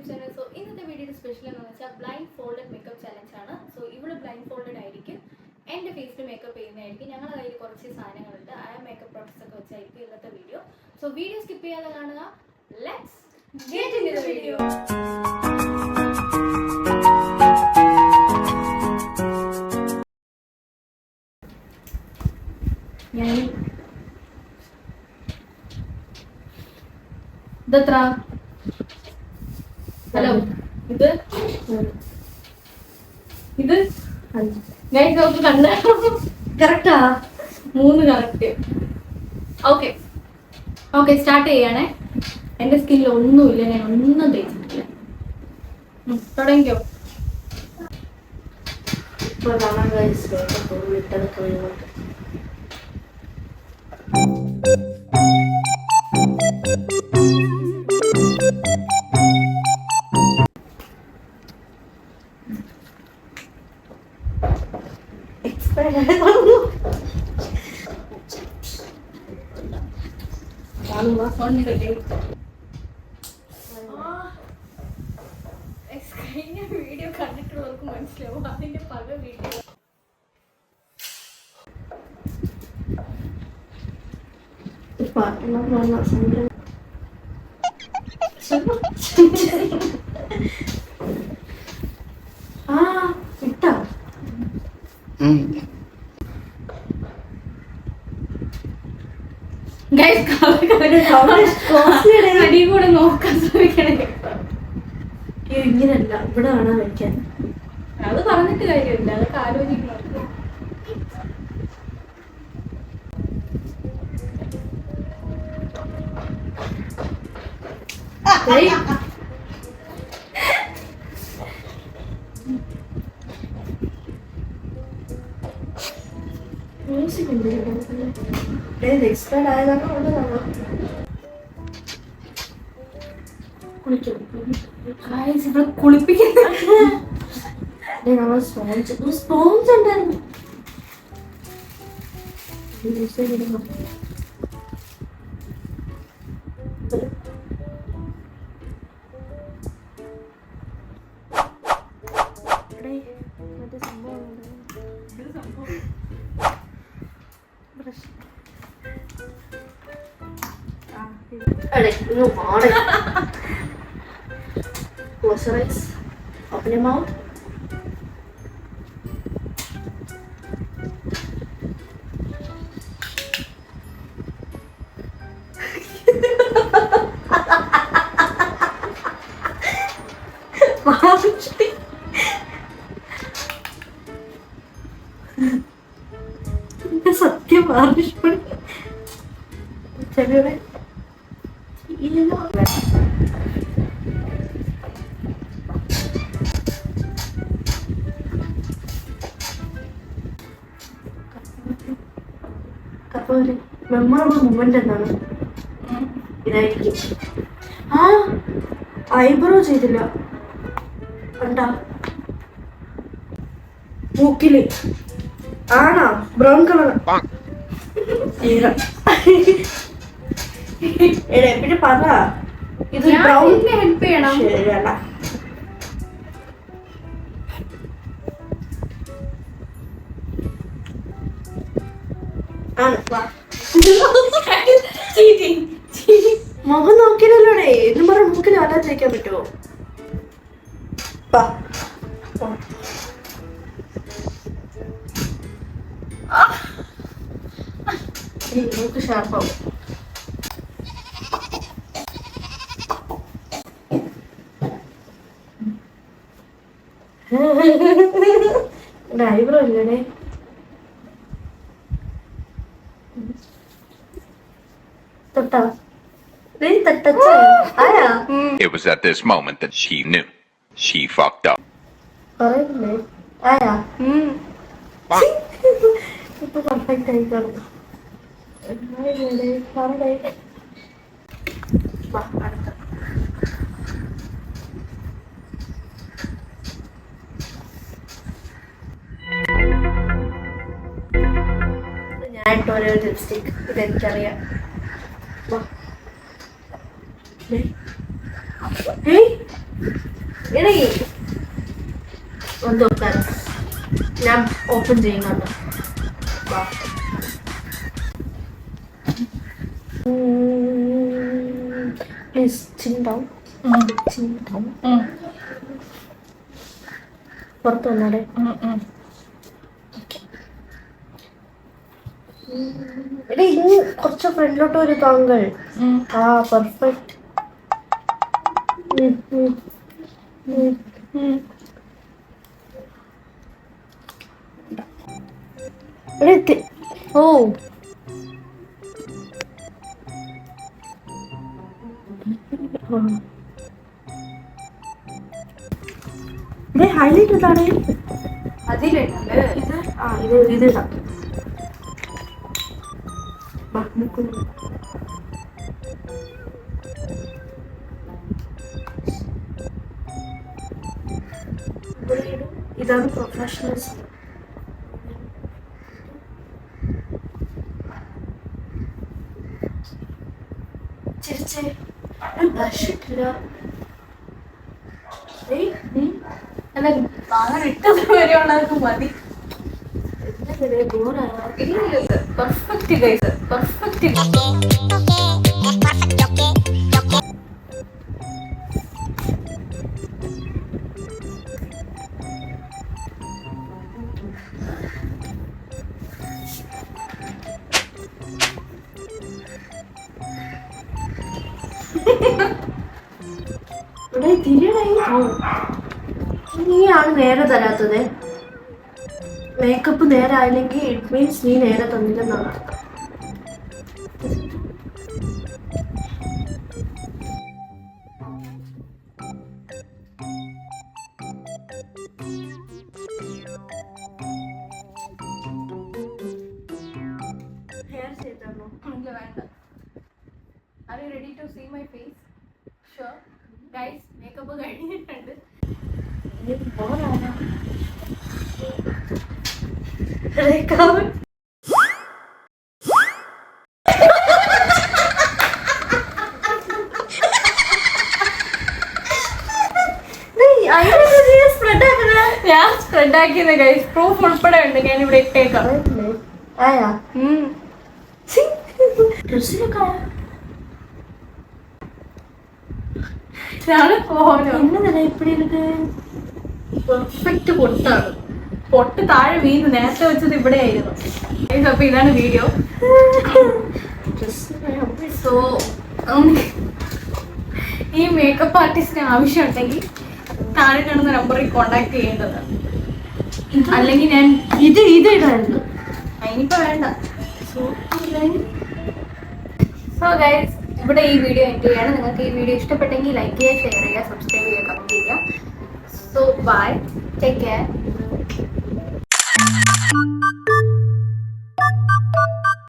YouTube channel. So ഇന്നത്തെ വീഡിയോയുടെ special എന്ന് വെച്ചാൽ ബ്ലൈൻഡ് ഫോൾഡഡ് മേക്കപ്പ് ചലഞ്ച് ആണ്. സോ ഇവിടെ ബ്ലൈൻഡ് ഫോൾഡഡ് ആയിരിക്കും, എൻ്റെ ഫേസിൽ മേക്കപ്പ് ചെയ്യുന്നതായിരിക്കും. ഞങ്ങളുടെ കയ്യിൽ കുറച്ച് സാധനങ്ങളുണ്ട്, ആ മേക്കപ്പ് പ്രോഡക്ട്സ് ഒക്കെ വെച്ചായിരിക്കും ഇന്നത്തെ വീഡിയോ. സോ വീഡിയോ സ്കിപ്പ് ചെയ്യാതെ കാണുക. Let's get in the video. ഇതെത്ര? ഹലോ, ഇത് നമുക്ക് കണ്ട കറക്റ്റാ? 3 കറക്റ്റ്. ഓക്കെ ഓക്കെ, സ്റ്റാർട്ട് ചെയ്യണേ. എൻ്റെ സ്കിന്നിൽ ഒന്നുമില്ല, ഞാൻ ഒന്നും തേച്ചിട്ടില്ല. തുടങ്ങിക്കോ. കഴിഞ്ഞ വീഡിയോ കണ്ടിട്ടുള്ളവർക്ക് മനസ്സിലാവും, അതിന്റെ പല വീഡിയോ. അടി കൂടെ നോക്കാൻ ശ്രമിക്കണേ. ഇങ്ങനല്ല, ഇവിടെ വേണം വെക്കാൻ. അത് പറഞ്ഞിട്ട് കാര്യമില്ല, അതൊക്കെ ആലോചിക്കണം. എക്സ്പയർഡ് ആയതാണ് ഉള്ളതാണോ? ഇവിടെ കുളിപ്പിക്കുന്നു. സ്പോഞ്ച് ഉണ്ടായിരുന്നു. Close your eyes. Open your mouth. സത്യം വാർണിഷ്പണി ചെറിയ മെമ്മറബിൾ മൂമെന്റ് എന്നാണ് ഇതായിരിക്കും. ഐബ്രോ ചെയ്തില്ല കണ്ടാ? മൂക്കില് ആണോ? Brown colour. പിന്നെ പറ, ഇത് ബ്രൗൺ ഹെൽപ്പ് ചെയ്യണം. ശരിയല്ല. മുഖം നോക്കിയല്ലോടെ എന്നും പറഞ്ഞ മൂക്കിൽ വല്ലാതെ തേക്കാൻ പറ്റുമോ? മൂക്ക് ഷാർപ്പാവും. ഐബ്രോ ഇല്ലടേ. തൊട്ടാ? It was at this moment that she knew she fucked up. പറയില്ലേ? ആയാ? ഇപ്പൊ പെർഫെക്റ്റ് ആയി കാണും. ഞാൻ ഓരോ ലിപ്സ്റ്റിക് ഇതെനിക്കറിയാം. എടീ ഒന്ന് നോക്കാൻ ഞാൻ ഓപ്പൺ ചെയ്യുന്നുണ്ട്. പ്ലീസ് ചിന്തം പുറത്ത് വന്നാടെ. എടീ ഇനി കുറച്ച് ഫ്രണ്ടിലോട്ട് ഒരു താങ്കൾ. ആ പെർഫെക്റ്റ്. ഓ ഹൈലൈറ്റ് ഇതാണ്. അതിലുണ്ട് ഇത് ഇത് ഇടാം. ഇതാണ് പ്രൊഫഷണൽസ്. ചിരിച്ചേ ബ്ലഷ് ഇട്ടില്ല. അല്ല അങ്ങനെ ഇട്ടത് വരെയുള്ളതൊക്കെ മതി. Perfect guys, perfect. ഇവിടെ തിരിയണേ. നീയാണ് നേരെ തരാത്തത്. മേക്കപ്പ് നേരെ ആയില്ലെങ്കിൽ ഇറ്റ് മീൻസ് നീ നേരെ തന്നില്ലെന്നാണ്. ഹെയർ ചെയ്തോ? ഇല്ല വേണ്ട. Are you ready to see my face? Sure. Guys, makeup കഴിഞ്ഞിട്ടുണ്ട്. ഞാൻ സ്പ്രെഡ് ആക്കിയത് ഗൈസ്, പ്രൂഫ് ഉൾപ്പെടെ ഉണ്ട്. ഞാൻ ഇവിടെ ഇട്ടേക്കാം. ആയാ ഡ്രസ്സിലൊക്കെ ഇതാണ് കോലം. എന്നതല്ല ഇപ്പടി ഇருக்கு. പെർഫെക്റ്റ് പൊട്ടാണ്. പൊട്ട് താഴെ വീണ്. നേരത്തെ വെച്ചത് ഇവിടെ ആയിരുന്നു. അപ്പൊ ഇതാണ് വീഡിയോ. സോ ഈ മേക്കപ്പ് ആർട്ടിസ്റ്റിന് ആവശ്യമുണ്ടെങ്കിൽ താഴെ കാണുന്ന നമ്പറിൽ കോണ്ടാക്ട് ചെയ്യേണ്ടതാണ്. അല്ലെങ്കിൽ ഞാൻ ഇത് ഇടായിരുന്നു. അതിനിപ്പോ വേണ്ട. സോ ഗൈസ്, ഇവിടെ ഈ വീഡിയോ എൻഡ് ചെയ്യാണ്. നിങ്ങൾക്ക് ഈ വീഡിയോ ഇഷ്ടപ്പെട്ടെങ്കിൽ ലൈക്ക് ചെയ്യുക, ഷെയർ ചെയ്യുക, സബ്സ്ക്രൈബ് ചെയ്യുക, കമന്റ് ചെയ്യുക. So bye, take care.